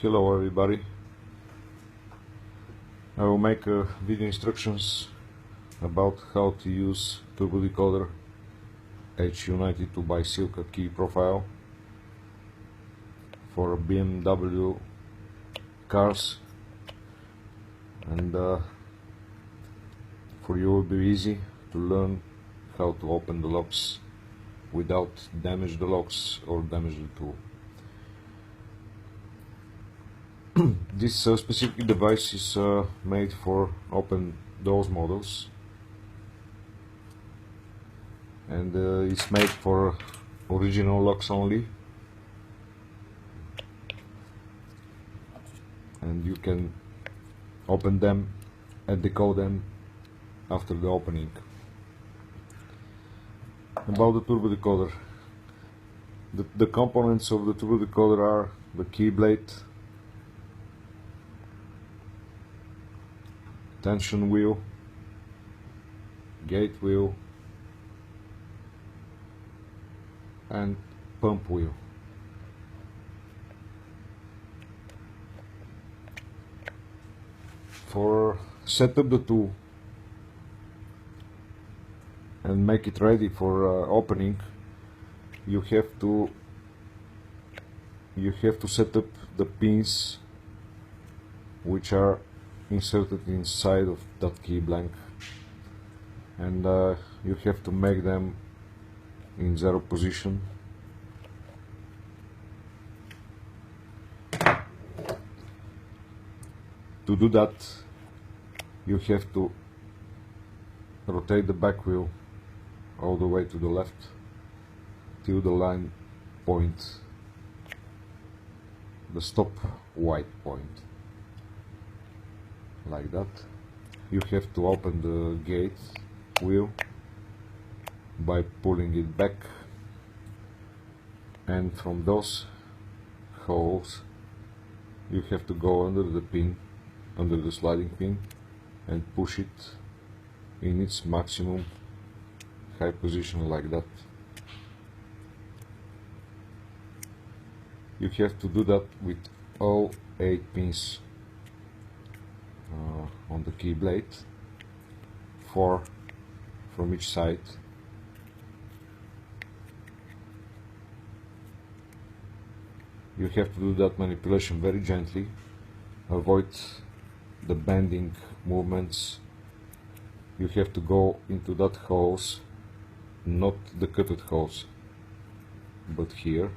Hello everybody. I will make video instructions about how to use turbodecoder hu92 by Silka key profile for BMW cars, and for you it will be easy to learn how to open the locks without damage the locks or damage the tool. This specific device is made for open those models, and it's made for original locks only, and you can open them and decode them after the opening. About the turbodecoder, the components of the turbodecoder are the key blade, tension wheel, gate wheel, and pump wheel. For set up the tool and make it ready for opening, you have to set up the pins which are inserted inside of that key blank, and you have to make them in 0 position. To do that, you have to rotate the back wheel all the way to the left till the line point, the stop white point, like that. You have to open the gate wheel by pulling it back, and from those holes you have to go under the pin, under the sliding pin, and push it in its maximum high position, like that. You have to do that with all 8 pins on the key blade, 4 from each side. You have to do that manipulation very gently, avoid the bending movements. You have to go into that holes, not the cutted holes, but here.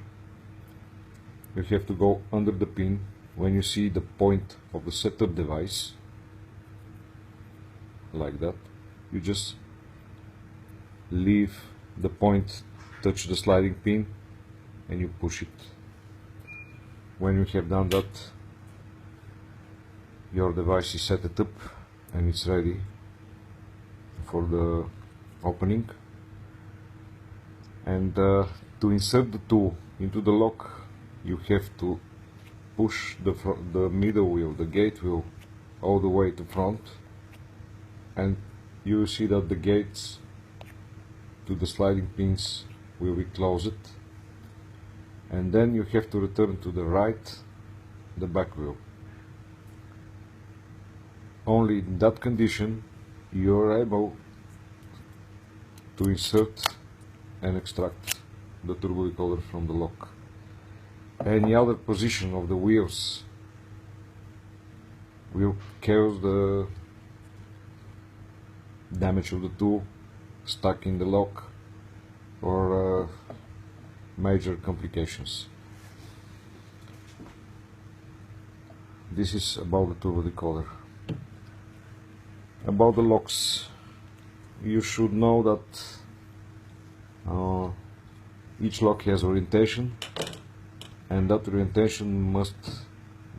You have to go under the pin when you see the point of the setup device, like that. You just leave the point, touch the sliding pin, and you push it. When you have done that, your device is set up and it's ready for the opening. And to insert the tool into the lock, you have to push the middle wheel, the gate wheel, all the way to front, and you see that the gates to the sliding pins will be closed, and then you have to return to the right the back wheel. Only in that condition you are able to insert and extract the turbodecoder from the lock. Any other position of the wheels will cause the damage of the tool, stuck in the lock, or major complications. This is about the turbodecoder. About the locks, you should know that each lock has orientation, and that orientation must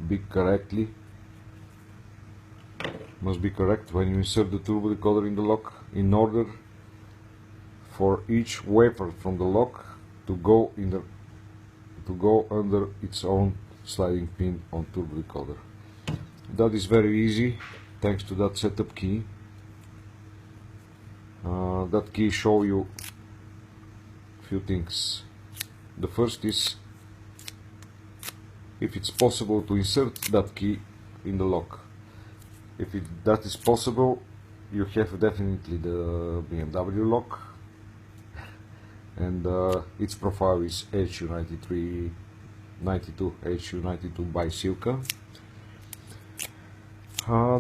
be correct when you insert the turbodecoder in the lock, in order for each wafer from the lock to go under its own sliding pin on turbodecoder. That is very easy thanks to that setup key. That key shows you few things. The first is if it's possible to insert that key in the lock. If that is possible, you have definitely the BMW lock, and its profile is hu92 by Silka.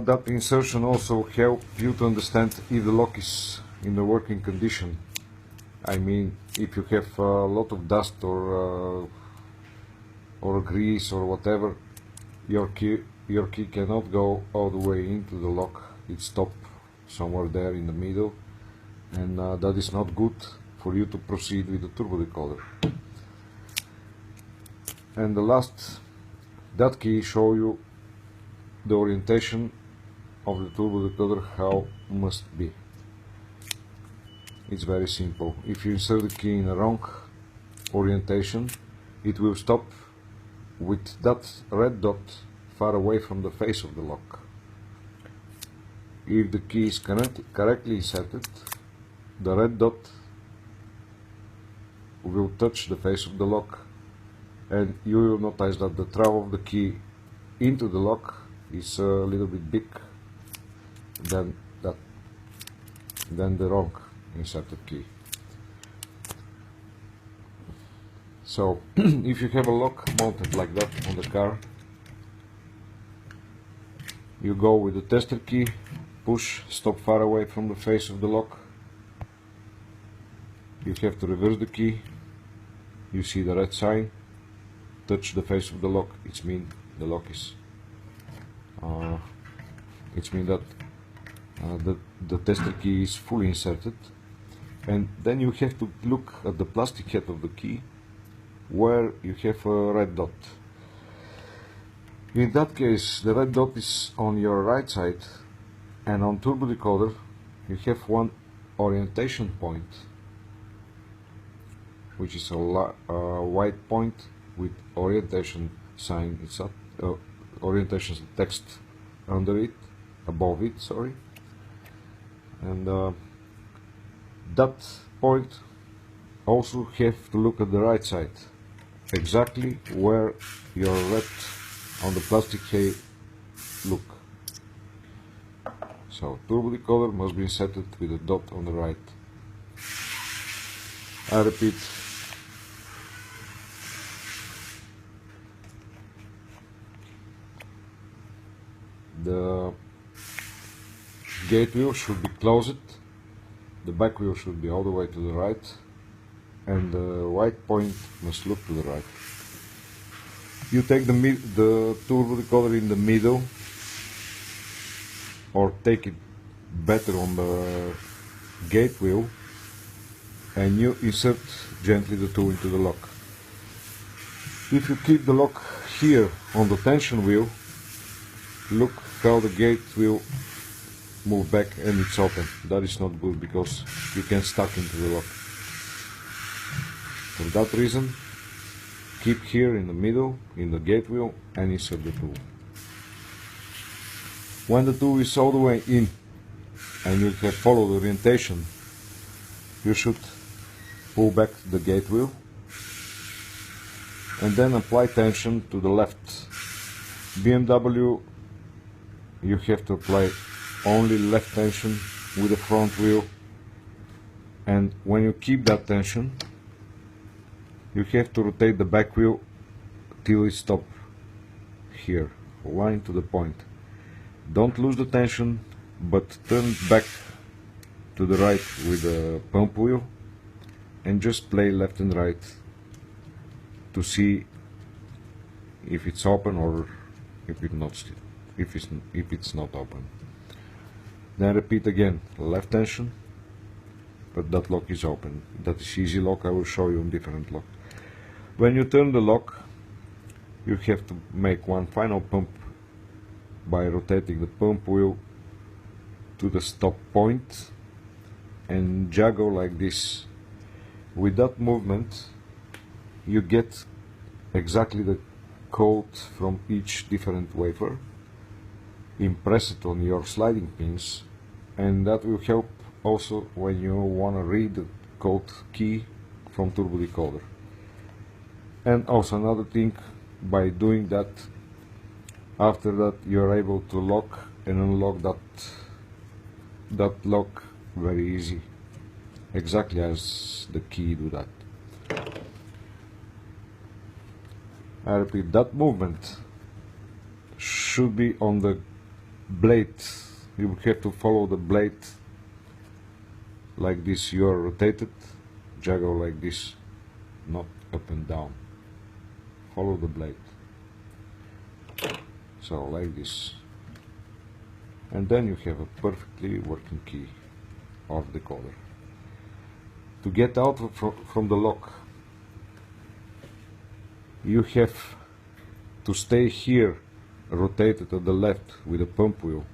That insertion also helps you to understand if the lock is in the working condition. I mean, if you have a lot of dust or grease or whatever, your key cannot go all the way into the lock. It stops somewhere there in the middle, and that is not good for you to proceed with the turbodecoder. And the last, that key show you the orientation of the turbodecoder, how must be. It's very simple. If you insert the key in a wrong orientation, it will stop with that red dot far away from the face of the lock. If the key is correctly inserted, the red dot will touch the face of the lock, and you will notice that the travel of the key into the lock is a little bit big than the wrong inserted key. So if you have a lock mounted like that on the car, you go with the tester key, push, stop far away from the face of the lock. You have to reverse the key. You see the red sign, touch the face of the lock. It means the lock is it means that the tester key is fully inserted. And then you have to look at the plastic head of the key where you have a red dot. In that case, the red dot is on your right side, and on turbodecoder you have one orientation point, which is a white point with orientation sign. It's orientation text under it, above it, sorry. And that point also have to look at the right side, exactly where your red on the plastic head look. So turbodecoder must be inserted with a dot on the right. I repeat, the gate wheel should be closed, the back wheel should be all the way to the right, and the white point must look to the right. You take the turbodecoder in the middle, or take it better on the gate wheel, and you insert gently the tool into the lock. If you keep the lock here on the tension wheel, look how the gate will move back and it's open. That is not good because you can stuck into the lock. For that reason, keep here in the middle, in the gate wheel, and insert the tool. When the tool is all the way in and you have followed the orientation, you should pull back the gate wheel and then apply tension to the left. BMW, you have to apply only left tension with the front wheel, and when you keep that tension, you have to rotate the back wheel till it stops here, line to the point. Don't lose the tension, but turn back to the right with the pump wheel and just play left and right to see if it's open or if it's not open. Then repeat again, left tension, but that lock is open. That is easy lock. I will show you a different lock. When you turn the lock, you have to make one final pump by rotating the pump wheel to the stop point and juggle like this. With that movement, you get exactly the code from each different wafer. Impress it on your sliding pins, and that will help also when you want to read the code key from turbodecoder. And also another thing, by doing that, after that you are able to lock and unlock that lock very easy, exactly as the key do that. I repeat, that movement should be on the blade. You will have to follow the blade like this. You are rotated, juggle like this, not up and down. Follow the blade. So like this. And then you have a perfectly working key or decoder. To get out from the lock, you have to stay here, rotated to the left with the pump wheel.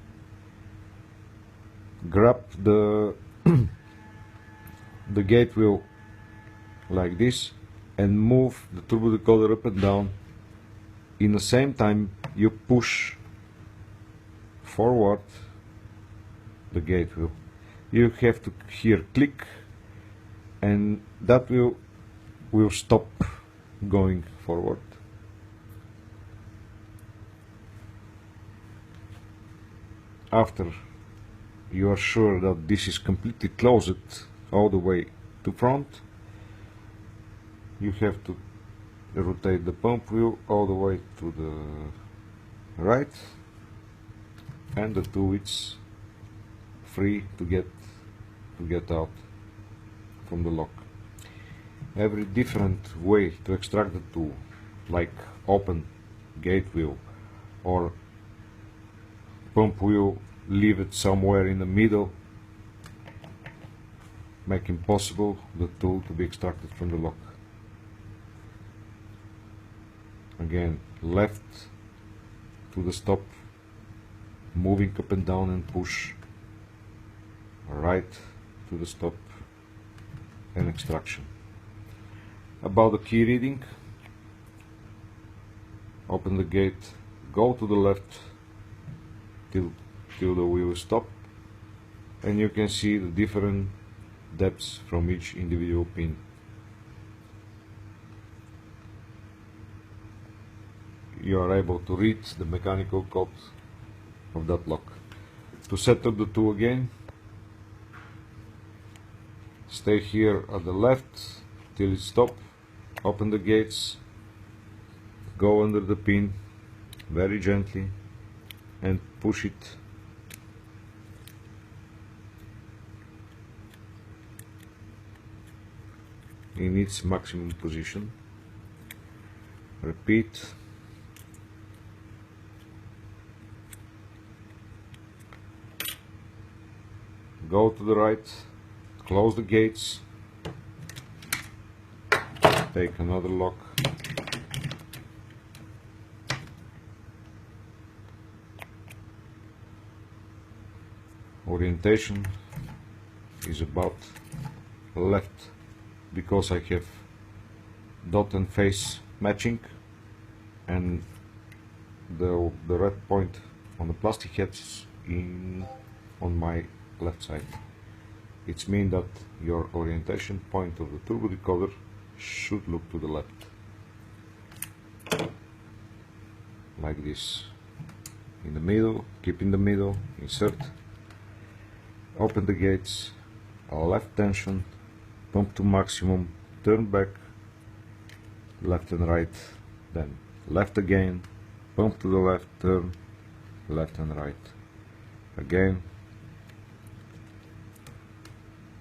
Grab the the gate wheel like this and move the turbo decoder up and down. In the same time you push forward the gate wheel. You have to here click, and that will stop going forward. After you are sure that this is completely closed all the way to front, you have to rotate the pump wheel all the way to the right, and the tool is free to get out from the lock. Every different way to extract the tool, like open gate wheel or pump wheel, leave it somewhere in the middle, making possible the tool to be extracted from the lock. Again, left to the stop, moving up and down and push, right to the stop and extraction. About the key reading, open the gate, go to the left till the wheel is stopped, and you can see the different depths from each individual pin. You are able to read the mechanical code of that lock. To set up the tool again, stay here at the left till it stops, open the gates, go under the pin very gently and push it in its maximum position. Repeat. Go to the right, close the gates, take another lock, orientation is about left because I have dot and face matching, and the red point on the plastic head is on my left side. It means that your orientation point of the turbo decoder should look to the left, like this. In the middle, keep in the middle, insert, open the gates, left tension, pump to maximum, turn back, left and right, then left again, pump to the left, turn, left and right, again,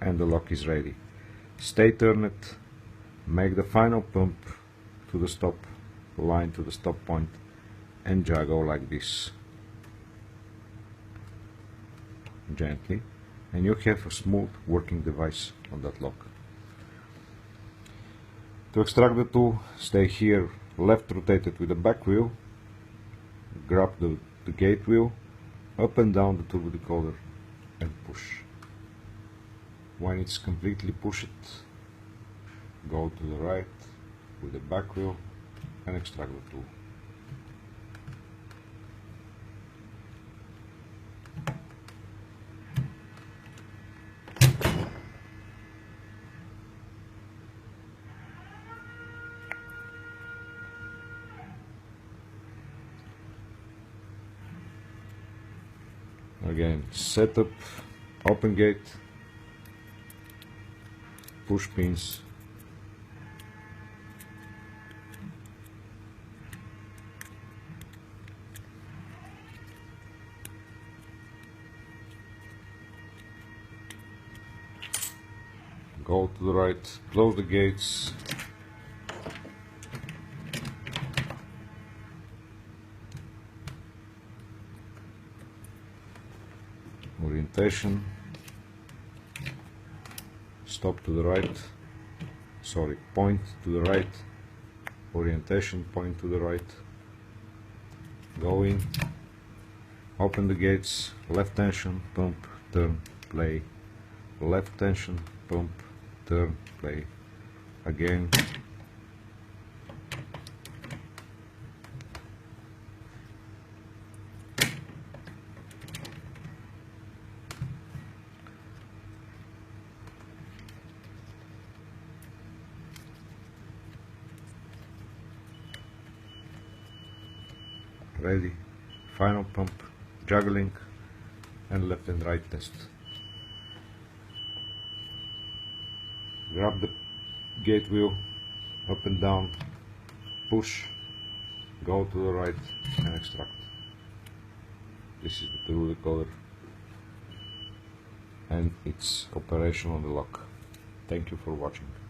and the lock is ready. Stay turned, make the final pump to the stop line, to the stop point, and juggle like this, gently, and you have a smooth working device on that lock. To extract the tool, stay here, left rotated with the back wheel, grab the gate wheel, up and down the turbo decoder, and push. When it's completely pushed, go to the right with the back wheel and extract the tool. Again, setup, open gate, push pins, go to the right, close the gates, orientation, stop to the right, sorry, point to the right, orientation, point to the right, go in, open the gates, left tension, pump, turn, play, left tension, pump, turn, play, again, ready, final pump, juggling, and left and right test. Grab the gate wheel, up and down, push, go to the right and extract. This is the turbodecoder and it's operational on the lock. Thank you for watching.